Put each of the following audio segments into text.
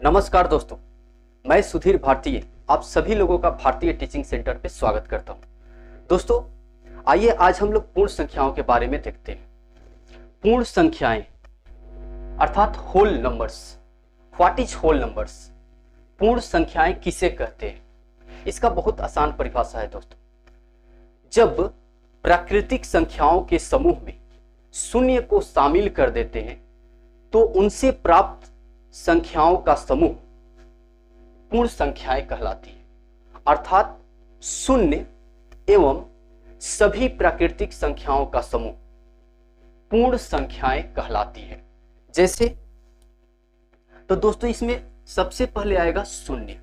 नमस्कार दोस्तों, मैं सुधीर भारतीय आप सभी लोगों का भारतीय टीचिंग सेंटर पे स्वागत करता हूं। दोस्तों, आइए आज हम लोग पूर्ण संख्याओं के बारे में देखते हैं। पूर्ण संख्याएं अर्थात whole numbers. What is whole numbers? पूर्ण संख्याएं किसे कहते हैं? इसका बहुत आसान परिभाषा है दोस्तों। जब प्राकृतिक संख्याओं के समूह में शून्य को शामिल कर देते हैं तो उनसे प्राप्त संख्याओं का समूह पूर्ण संख्याएं कहलाती है। अर्थात शून्य एवं सभी प्राकृतिक संख्याओं का समूह पूर्ण संख्याएं कहलाती है। जैसे तो दोस्तों, इसमें सबसे पहले आएगा शून्य।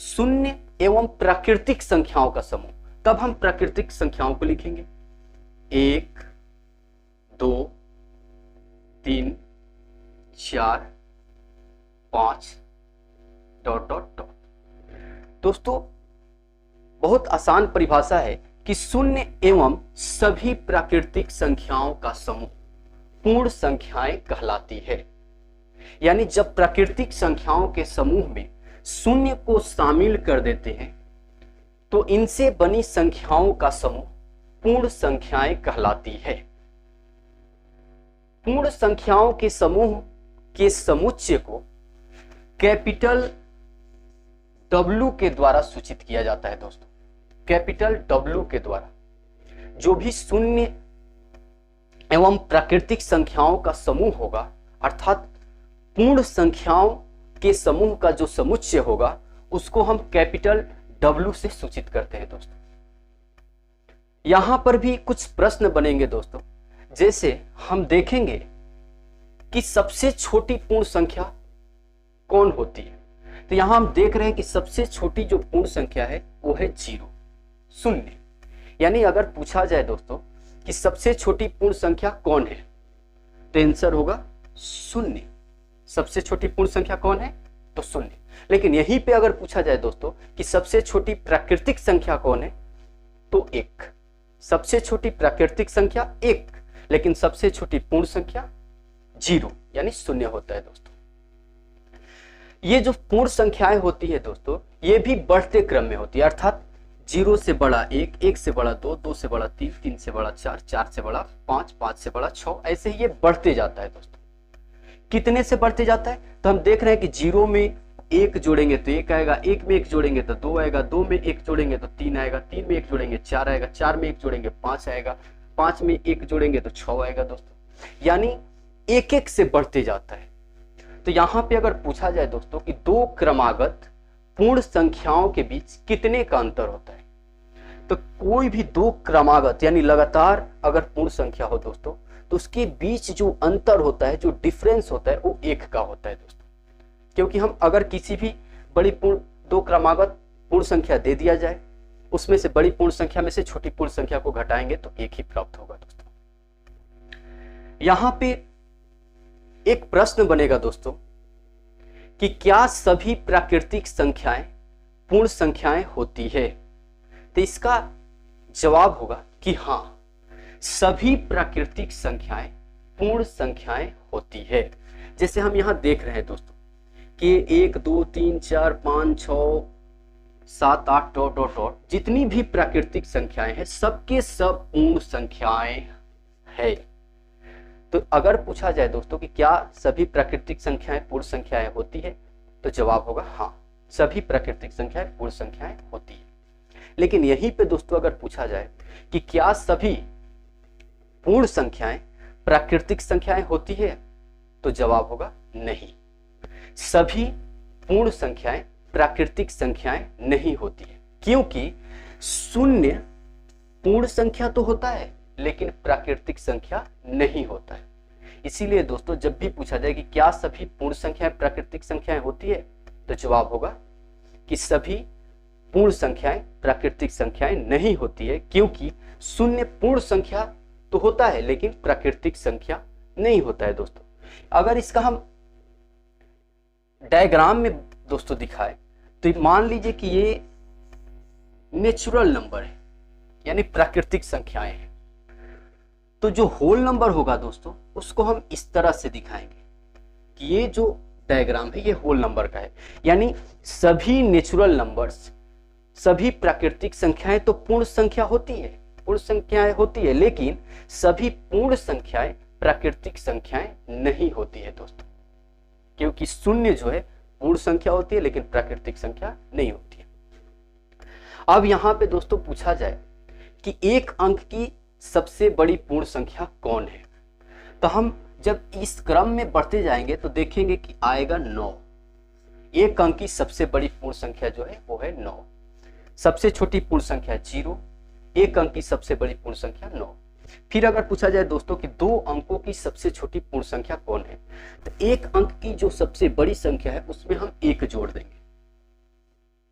शून्य एवं प्राकृतिक संख्याओं का समूह। तब हम प्राकृतिक संख्याओं को लिखेंगे 1 2 3 4 5 ... दोस्तों, बहुत आसान परिभाषा है कि शून्य एवं सभी प्राकृतिक संख्याओं का समूह पूर्ण संख्याएं कहलाती है। यानी जब प्राकृतिक संख्याओं के समूह में शून्य को शामिल कर देते हैं तो इनसे बनी संख्याओं का समूह पूर्ण संख्याएं कहलाती है। पूर्ण संख्याओं के समूह के समुच्चय को कैपिटल W के द्वारा सूचित किया जाता है। दोस्तों, कैपिटल W के द्वारा जो भी शून्य एवं प्राकृतिक संख्याओं का समूह होगा, अर्थात पूर्ण संख्याओं के समूह का जो समुच्चय होगा, उसको हम कैपिटल W से सूचित करते हैं। दोस्तों, यहां पर भी कुछ प्रश्न बनेंगे दोस्तों। जैसे हम देखेंगे कि सबसे छोटी पूर्ण संख्या कौन होती है, तो यहां हम देख रहे हैं कि सबसे छोटी जो पूर्ण संख्या है वो है 0, शून्य। यानी अगर पूछा जाए दोस्तों कि सबसे छोटी पूर्ण संख्या कौन है, तो आंसर होगा शून्य। सबसे छोटी पूर्ण संख्या कौन है? तो शून्य। लेकिन यहीं पे अगर पूछा जाए दोस्तों कि सबसे छोटी प्राकृतिक संख्या कौन है, तो 1। सबसे छोटी प्राकृतिक संख्या 1, लेकिन सबसे छोटी पूर्ण संख्या 0 यानी शून्य होता है। दोस्तों, ये जो पूर्ण संख्याएं होती है दोस्तों, ये भी बढ़ते क्रम में होती है। अर्थात 0 से बड़ा 1, 1 से बड़ा 2, 2 से बड़ा 3, 3 से बड़ा 4, 4 से बड़ा 5, 5 से बड़ा 6, ऐसे ही ये बढ़ते जाता है। दोस्तों, कितने से बढ़ते जाता है? तो हम देख रहे हैं कि 0 में 1 जोड़ेंगे तो 1 आएगा, 1 में 1 जोड़ेंगे तो 2 आएगा, 2 में 1 जोड़ेंगे तो 3 आएगा, 3 में 1 जोड़ेंगे 4 आएगा, 4 में 1 जोड़ेंगे 5 आएगा, 5 में 1 जोड़ेंगे तो 6 आएगा। दोस्तों, यानी 1-1 से बढ़ते जाता है। तो यहां पे अगर पूछा जाए दोस्तों कि दो क्रमागत पूर्ण संख्याओं के बीच कितने का अंतर होता है, तो कोई भी दो क्रमागत यानी लगातार अगर पूर्ण संख्या हो दोस्तों, तो उसके बीच जो अंतर होता है, जो डिफरेंस होता है, वो 1 का होता है। दोस्तों, क्योंकि हम अगर किसी भी बड़ी दो क्रमागत पूर्ण संख्या दे दिया जाए, उसमें से बड़ी पूर्ण संख्या में से छोटी पूर्ण संख्या को घटाएंगे तो 1 ही प्राप्त होगा। दोस्तों, यहां पे एक प्रश्न बनेगा दोस्तों कि क्या सभी प्राकृतिक संख्याएं पूर्ण संख्याएं होती है? तो इसका जवाब होगा कि हां, सभी प्राकृतिक संख्याएं पूर्ण संख्याएं होती है। जैसे हम यहां देख रहे हैं दोस्तों कि 1 2 3 4 5 6 7 8 ... जितनी भी प्राकृतिक संख्याएं हैं, सबके सब पूर्ण संख्याएं है। तो अगर पूछा जाए दोस्तों कि क्या सभी प्राकृतिक संख्याएं पूर्ण संख्याएं होती है, तो जवाब होगा हां, सभी प्राकृतिक संख्याएं पूर्ण संख्याएं होती है। लेकिन यहीं पे दोस्तों अगर पूछा जाए कि क्या सभी पूर्ण संख्याएं प्राकृतिक संख्याएं होती है, तो जवाब होगा नहीं, सभी पूर्ण संख्याएं प्राकृतिक संख्याएं नहीं होती है। क्योंकि शून्य पूर्ण संख्या तो होता है लेकिन प्राकृतिक संख्या नहीं होता है। इसीलिए दोस्तों जब भी पूछा जाए कि क्या सभी पूर्ण संख्याएं प्राकृतिक संख्याएं होती है, तो जवाब होगा कि सभी पूर्ण संख्याएं प्राकृतिक संख्याएं नहीं होती है। क्योंकि शून्य पूर्ण संख्या तो होता है लेकिन प्राकृतिक संख्या नहीं होता है। दोस्तों, अगर इसका हम डायग्राम में दोस्तों दिखाए तो मान लीजिए कि ये नेचुरल नंबर है यानी प्राकृतिक संख्याएं हैं, तो जो होल नंबर होगा दोस्तों उसको हम इस तरह से दिखाएंगे कि ये जो डायग्राम है, ये होल नंबर का है। यानी सभी नेचुरल नंबर्स, सभी प्राकृतिक संख्याएं तो पूर्ण संख्या होती है, पूर्ण संख्याएं होती है, लेकिन सभी पूर्ण संख्याएं प्राकृतिक संख्याएं नहीं होती है दोस्तों, क्योंकि शून्य जो है पूर्ण संख्या होती है लेकिन प्राकृतिक संख्या नहीं होती है। अब यहां पे दोस्तों पूछा जाए कि एक अंक की सबसे बड़ी पूर्ण संख्या कौन है, तो हम जब इस क्रम में बढ़ते जाएंगे तो देखेंगे कि आएगा 9। एक अंक की सबसे बड़ी पूर्ण संख्या जो है वो है 9। सबसे छोटी पूर्ण संख्या 0, एक अंक की सबसे बड़ी पूर्ण संख्या 9। फिर अगर पूछा जाए दोस्तों कि दो अंकों की सबसे छोटी पूर्ण संख्या कौन है, तो एक अंक की जो सबसे बड़ी संख्या है उसमें हम 1 जोड़ देंगे,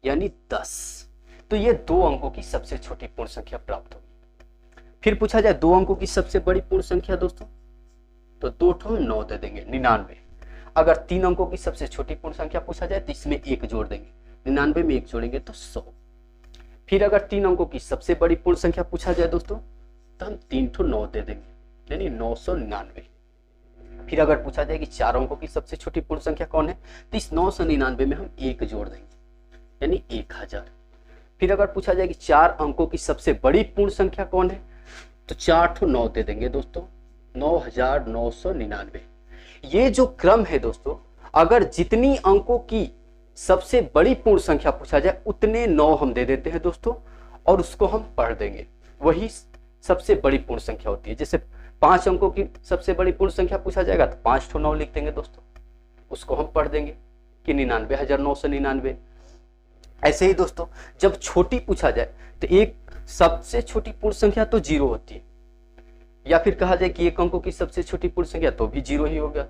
यानी 10। तो ये दो अंकों की सबसे छोटी पूर्ण संख्या प्राप्त होगी। फिर पूछा जाए दो अंकों की सबसे बड़ी पूर्ण संख्या दोस्तों, तो 2 ठो 9 दे देंगे, 99। अगर 3 अंकों की सबसे छोटी पूर्ण संख्या पूछा जाए तो इसमें 1 जोड़ देंगे, 99 में 1 जोड़ेंगे तो 100। फिर अगर 3 अंकों की सबसे बड़ी पूर्ण संख्या पूछा जाए दोस्तों, तो हम 3 ठो 9 दे देंगे, यानी 999। फिर अगर पूछा जाए कि 4 अंकों की सबसे छोटी पूर्ण संख्या कौन है, तो इस 999 में हम 1 जोड़ देंगे, यानी 1000। फिर अगर पूछा जाए कि 4 अंकों की सबसे बड़ी पूर्ण संख्या कौन है, तो 4 ठो 9 दे देंगे दोस्तों, 9999। ये जो क्रम है दोस्तों, अगर जितनी अंकों की सबसे बड़ी पूर्ण संख्या पूछा जाए उतने 9 हम दे देते हैं दोस्तों, और उसको हम पढ़ देंगे, वही सबसे बड़ी पूर्ण संख्या होती है। जैसे 5 अंकों की सबसे बड़ी पूर्ण संख्या पूछा जाएगा तो 5 ठो 9 लिख देंगे दोस्तों, उसको हम पढ़ देंगे कि 99,999। ऐसे ही दोस्तों जब छोटी पूछा जाए तो एक सबसे छोटी पूर्ण संख्या तो 0 होती है, या फिर कहा जाए कि एक अंकों की सबसे छोटी पूर्ण संख्या तो भी 0 ही होगा।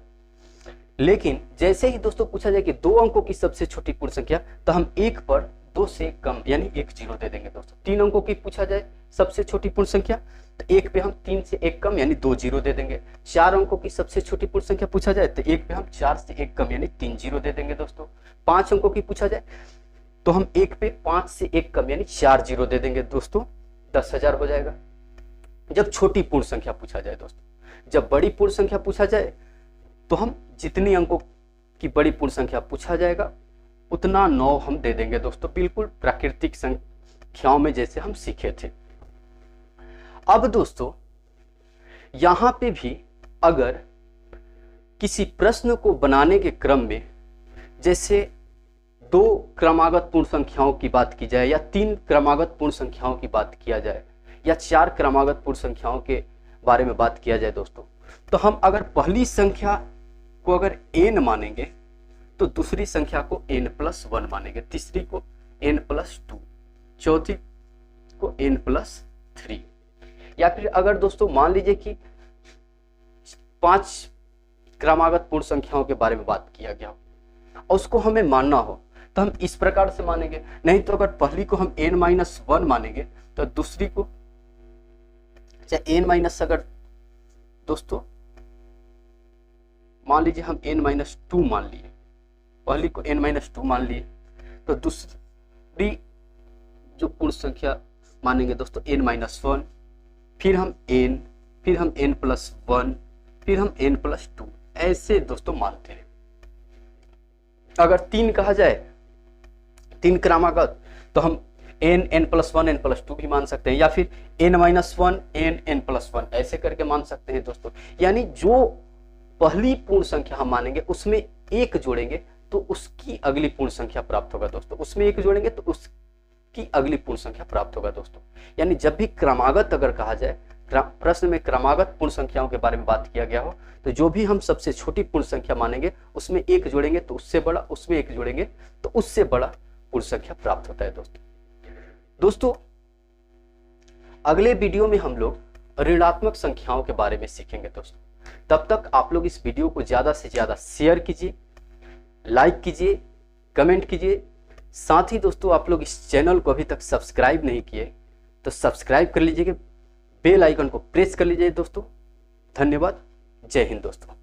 लेकिन जैसे ही दोस्तों पूछा जाए कि 2 अंकों की सबसे छोटी पूर्ण संख्या, तो हम 1 पर 2 से कम यानी 1 0 दे देंगे दोस्तों। 3 अंकों की पूछा जाए सबसे छोटी पूर्ण संख्या, तो 1 पे हम 3 से 1 कम यानी 2 0 दे देंगे। 4 अंकों की सबसे छोटी पूर्ण संख्या पूछा जाए तो 1 पे हम 4 से 1 कम यानी 3 0 दे देंगे दोस्तों। 5 अंकों की पूछा जाए तो हम 1 पे 5 से 1 कम यानी 4 0 दे देंगे दोस्तों, 10,000 हो जाएगा। जब छोटी पूर्ण संख्या पूछा जाए दोस्तों, जब बड़ी पूर्ण संख्या पूछा जाए तो हम जितनी अंकों की बड़ी पूर्ण संख्या पूछा जाएगा उतना 9 हम दे देंगे दोस्तों, बिल्कुल प्राकृतिक संख्याओं में जैसे हम सीखे थे। अब दोस्तों यहां पे भी अगर किसी प्रश्न को बनाने के क्रम में जैसे 2 क्रमागत पूर्ण संख्याओं की बात की जाए, या 3 क्रमागत पूर्ण संख्याओं की बात किया जाए, या 4 क्रमागत पूर्ण संख्याओं के बारे में बात किया जाए दोस्तों, तो हम अगर पहली संख्या को अगर n मानेंगे तो दूसरी संख्या को n+1 मानेंगे, तीसरी को n+2, चौथी को n+3। या फिर अगर दोस्तों मान लीजिए कि 5 क्रमागत पूर्ण संख्याओं के बारे में बात किया गया हो और उसको हमें मानना हो तो हम इस प्रकार से मानेंगे। नहीं तो अगर पहली को हम n-1 मानेंगे तो दूसरी को चाहे n- अगर दोस्तों मान लीजिए हम n-2 मान लिए, पहली को n-2 मान लिए, तो दूसरी जो पूर्ण संख्या मानेंगे दोस्तों n-1, फिर हम n, फिर हम n+1, फिर हम n+2, ऐसे दोस्तों मानते हैं। अगर 3 कहा जाए, 3 क्रमागत, तो हम n+1 n+2 भी मान सकते हैं, या फिर n-1 n+1 ऐसे करके मान सकते हैं दोस्तों। यानी जो पहली पूर्ण संख्या हम मानेंगे उसमें 1 जोड़ेंगे तो उसकी अगली पूर्ण संख्या प्राप्त होगा दोस्तों, उसमें 1 जोड़ेंगे तो उसकी अगली पूर्ण संख्या प्राप्त होगा दोस्तों। यानी जब भी क्रमागत अगर कहा जाए, प्रश्न में क्रमागत पूर्ण संख्याओं के बारे में बात किया गया हो, तो जो भी हम सबसे छोटी पूर्ण संख्या मानेंगे उसमें 1 जोड़ेंगे तो उससे बड़ा, उसमें 1 जोड़ेंगे तो उससे बड़ा पूर्ण संख्या प्राप्त होता है दोस्तों। अगले वीडियो में हम लोग ऋणात्मक संख्याओं के बारे में सीखेंगे दोस्तों। तब तक आप लोग इस वीडियो को ज्यादा से ज्यादा शेयर कीजिए, लाइक कीजिए, कमेंट कीजिए। साथ ही दोस्तों आप लोग इस चैनल को अभी तक सब्सक्राइब नहीं किए तो सब्सक्राइब कर लीजिए, बेल आइकन को प्रेस कर लीजिए दोस्तों। धन्यवाद, जय हिंद दोस्तों।